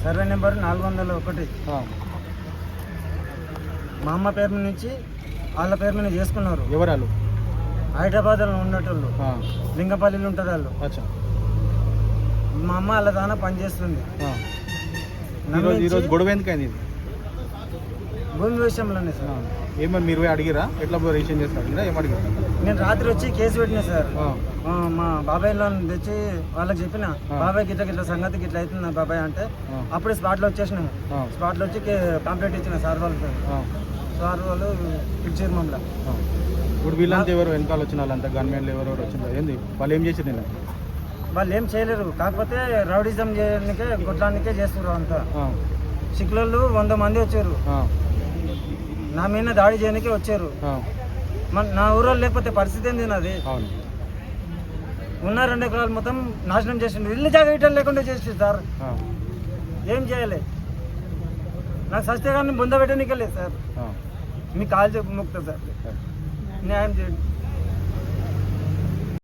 Survey number 401. మా అమ్మ పేరు నుంచి వాళ్ళ పేరు మీద చేసుకున్నారు. ఎవరాలు? హైదరాబాద్లో ఉన్నటోళ్ళు, లింగపల్లిలో ఉంటారు వాళ్ళు. మా అమ్మ వాళ్ళ దానా పనిచేస్తుంది. ఈరోజు గొడవ ఎందుకైంది? భూమి విషయంలోనే సార్. ఏమని మీరు అడిగిరా? ఎట్లా రిజిస్ట్రేషన్ చేస్తారు? ఏమడిగారు? నేను రాత్రి వచ్చి కేసు పెట్టినా సార్. మా బాబాయ్లో తెచ్చి వాళ్ళకి చెప్పిన, బాబాయ్ గిట్ల గిట్ల సంగతి గిట్ల అవుతుంది బాబాయ్ అంటే అప్పుడే స్పాట్లో వచ్చేసినాము. స్పాట్లో వచ్చి కంప్లైంట్ ఇచ్చిన సార్ వాళ్ళకి. సార్ వాళ్ళు ఇచ్చారు మమ్మల్ని. ఇప్పుడు వీళ్ళంతా ఎవరు వెనకాల వచ్చిన వాళ్ళంతా గవర్నమెంట్ ఎవరెవరు వచ్చిన ఏంది వాళ్ళు ఏం చేసారు? నేను వాళ్ళు ఏం చేయలేరు, కాకపోతే రౌడిజం చేయడానికే కొట్టడానికే చేస్తారు. అంతా సిక్కులు 100 మంది వచ్చారు, నా మీద దాడి చేయడానికే వచ్చారు. నా ఊరో లేకపోతే పరిస్థితి ఏంది నాది? ఉన్న 2 ఎకరాలు మొత్తం నాశనం చేసిండు. ఇల్లు జాగ్రత్తలు లేకుండా చేసి సార్ ఏం చేయాలి? నాకు సస్తే కానీ బొంద పెట్టడానికే లేదు సార్. మీ కాల్ చెప్పి మొక్కుతా సార్, న్యాయం చేయండి.